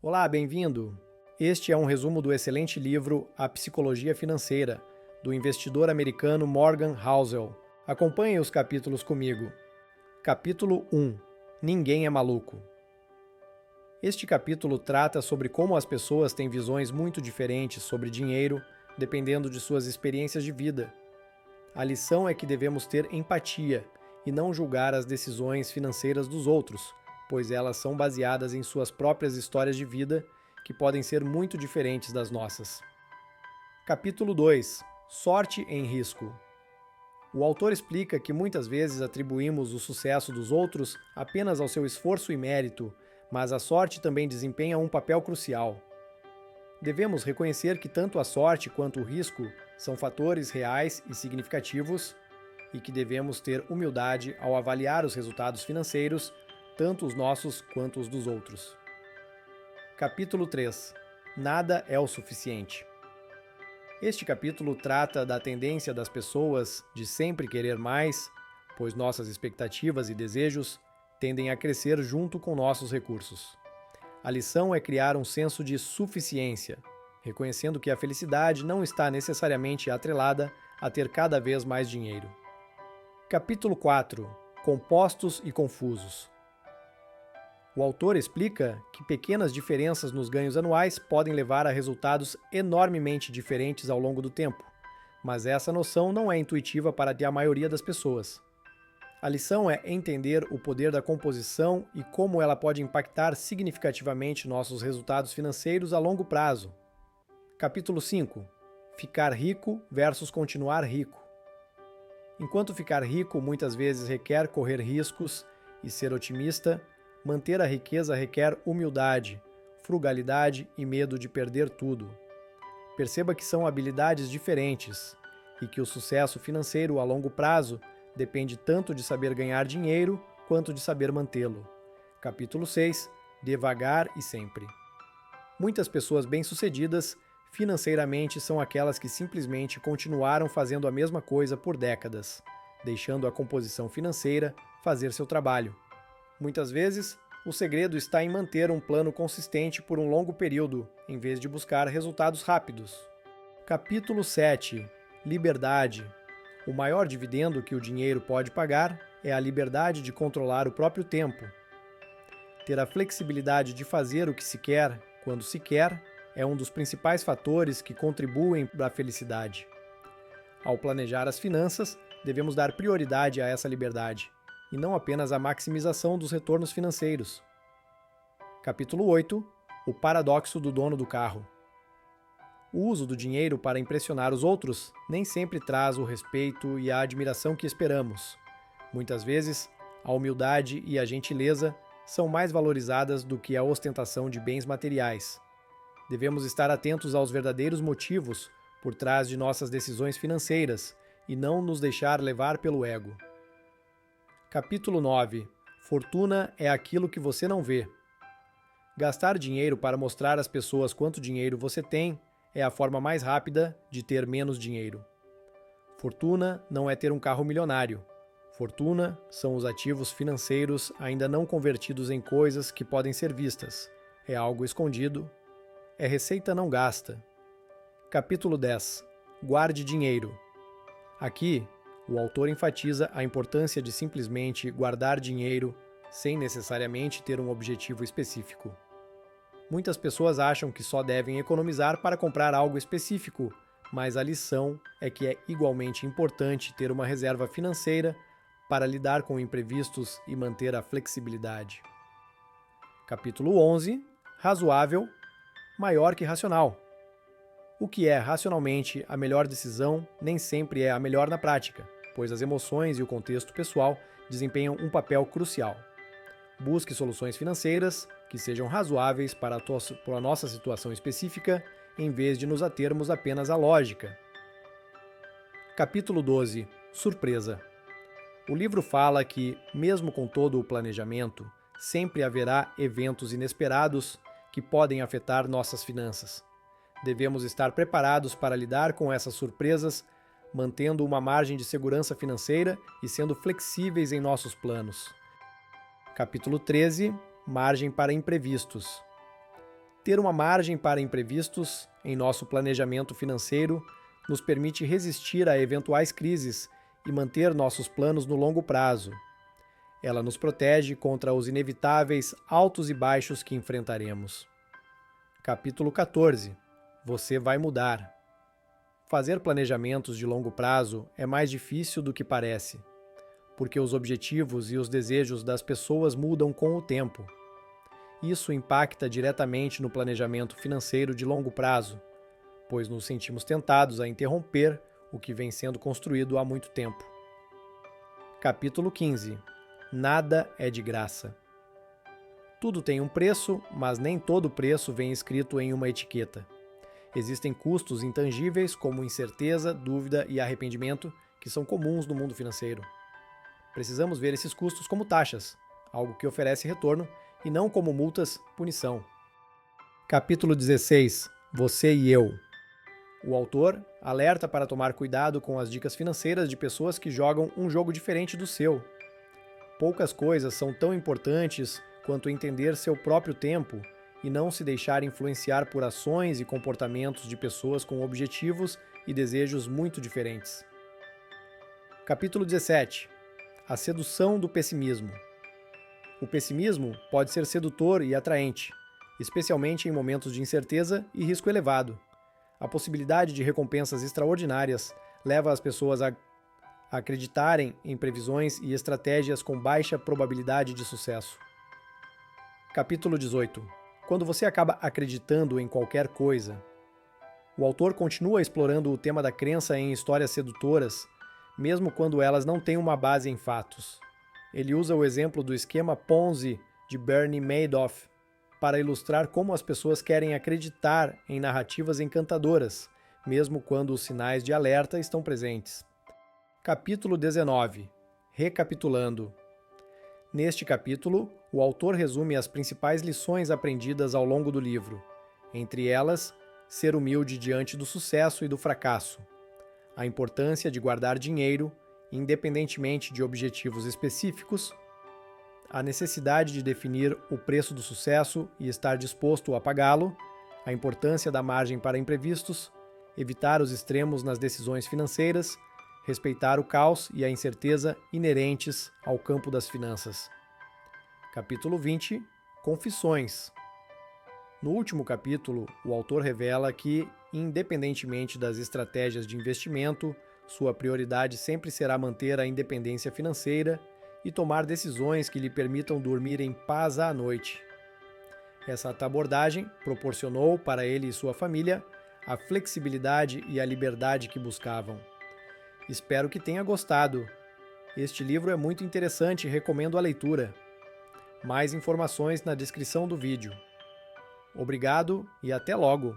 Olá, bem-vindo! Este é um resumo do excelente livro A Psicologia Financeira, do investidor americano Morgan Housel. Acompanhe os capítulos comigo. Capítulo 1. Ninguém é maluco. Este capítulo trata sobre como as pessoas têm visões muito diferentes sobre dinheiro, dependendo de suas experiências de vida. A lição é que devemos ter empatia e não julgar as decisões financeiras dos outros, pois elas são baseadas em suas próprias histórias de vida, que podem ser muito diferentes das nossas. Capítulo 2. Sorte em risco. O autor explica que muitas vezes atribuímos o sucesso dos outros apenas ao seu esforço e mérito, mas a sorte também desempenha um papel crucial. Devemos reconhecer que tanto a sorte quanto o risco são fatores reais e significativos e que devemos ter humildade ao avaliar os resultados financeiros, tanto os nossos quanto os dos outros. Capítulo 3. Nada é o suficiente. Este capítulo trata da tendência das pessoas de sempre querer mais, pois nossas expectativas e desejos tendem a crescer junto com nossos recursos. A lição é criar um senso de suficiência, reconhecendo que a felicidade não está necessariamente atrelada a ter cada vez mais dinheiro. Capítulo 4. Compostos e confusos. O autor explica que pequenas diferenças nos ganhos anuais podem levar a resultados enormemente diferentes ao longo do tempo, mas essa noção não é intuitiva para a maioria das pessoas. A lição é entender o poder da composição e como ela pode impactar significativamente nossos resultados financeiros a longo prazo. Capítulo 5. Ficar rico versus continuar rico. Enquanto ficar rico muitas vezes requer correr riscos e ser otimista, manter a riqueza requer humildade, frugalidade e medo de perder tudo. Perceba que são habilidades diferentes e que o sucesso financeiro a longo prazo depende tanto de saber ganhar dinheiro quanto de saber mantê-lo. Capítulo 6. Devagar e sempre. Muitas pessoas bem-sucedidas financeiramente são aquelas que simplesmente continuaram fazendo a mesma coisa por décadas, deixando a composição financeira fazer seu trabalho. Muitas vezes, o segredo está em manter um plano consistente por um longo período, em vez de buscar resultados rápidos. Capítulo 7. Liberdade. O maior dividendo que o dinheiro pode pagar é a liberdade de controlar o próprio tempo. Ter a flexibilidade de fazer o que se quer, quando se quer, é um dos principais fatores que contribuem para a felicidade. Ao planejar as finanças, devemos dar prioridade a essa liberdade, e não apenas à maximização dos retornos financeiros. Capítulo 8. O paradoxo do dono do carro. O uso do dinheiro para impressionar os outros nem sempre traz o respeito e a admiração que esperamos. Muitas vezes, a humildade e a gentileza são mais valorizadas do que a ostentação de bens materiais. Devemos estar atentos aos verdadeiros motivos por trás de nossas decisões financeiras e não nos deixar levar pelo ego. Capítulo 9. Fortuna é aquilo que você não vê. Gastar dinheiro para mostrar às pessoas quanto dinheiro você tem é a forma mais rápida de ter menos dinheiro. Fortuna não é ter um carro milionário. Fortuna são os ativos financeiros ainda não convertidos em coisas que podem ser vistas. É algo escondido. É receita não gasta. Capítulo 10. Guarde dinheiro. Aqui, o autor enfatiza a importância de simplesmente guardar dinheiro sem necessariamente ter um objetivo específico. Muitas pessoas acham que só devem economizar para comprar algo específico, mas a lição é que é igualmente importante ter uma reserva financeira para lidar com imprevistos e manter a flexibilidade. Capítulo 11. Razoável, maior que racional. O que é racionalmente a melhor decisão nem sempre é a melhor na prática, pois as emoções e o contexto pessoal desempenham um papel crucial. Busque soluções financeiras que sejam razoáveis para a nossa situação específica, em vez de nos atermos apenas à lógica. Capítulo 12. Surpresa. O livro fala que, mesmo com todo o planejamento, sempre haverá eventos inesperados que podem afetar nossas finanças. Devemos estar preparados para lidar com essas surpresas, mantendo uma margem de segurança financeira e sendo flexíveis em nossos planos. Capítulo 13. Margem para imprevistos. Ter uma margem para imprevistos em nosso planejamento financeiro nos permite resistir a eventuais crises e manter nossos planos no longo prazo. Ela nos protege contra os inevitáveis altos e baixos que enfrentaremos. Capítulo 14. Você vai mudar. Fazer planejamentos de longo prazo é mais difícil do que parece, porque os objetivos e os desejos das pessoas mudam com o tempo. Isso impacta diretamente no planejamento financeiro de longo prazo, pois nos sentimos tentados a interromper o que vem sendo construído há muito tempo. Capítulo 15. Nada é de graça. Tudo tem um preço, mas nem todo preço vem escrito em uma etiqueta. Existem custos intangíveis como incerteza, dúvida e arrependimento que são comuns no mundo financeiro. Precisamos ver esses custos como taxas, algo que oferece retorno, e não como multas, punição. Capítulo 16. Você e eu. O autor alerta para tomar cuidado com as dicas financeiras de pessoas que jogam um jogo diferente do seu. Poucas coisas são tão importantes quanto entender seu próprio tempo e não se deixar influenciar por ações e comportamentos de pessoas com objetivos e desejos muito diferentes. Capítulo 17. A sedução do pessimismo. O pessimismo pode ser sedutor e atraente, especialmente em momentos de incerteza e risco elevado. A possibilidade de recompensas extraordinárias leva as pessoas a acreditarem em previsões e estratégias com baixa probabilidade de sucesso. Capítulo 18. Quando você acaba acreditando em qualquer coisa. O autor continua explorando o tema da crença em histórias sedutoras, mesmo quando elas não têm uma base em fatos. Ele usa o exemplo do esquema Ponzi de Bernie Madoff para ilustrar como as pessoas querem acreditar em narrativas encantadoras, mesmo quando os sinais de alerta estão presentes. Capítulo 19. Recapitulando. Neste capítulo, o autor resume as principais lições aprendidas ao longo do livro, entre elas, ser humilde diante do sucesso e do fracasso, a importância de guardar dinheiro, independentemente de objetivos específicos, a necessidade de definir o preço do sucesso e estar disposto a pagá-lo, a importância da margem para imprevistos, evitar os extremos nas decisões financeiras, respeitar o caos e a incerteza inerentes ao campo das finanças. Capítulo 20. Confissões. No último capítulo, o autor revela que, independentemente das estratégias de investimento, sua prioridade sempre será manter a independência financeira e tomar decisões que lhe permitam dormir em paz à noite. Essa abordagem proporcionou para ele e sua família a flexibilidade e a liberdade que buscavam. Espero que tenha gostado. Este livro é muito interessante e recomendo a leitura. Mais informações na descrição do vídeo. Obrigado e até logo!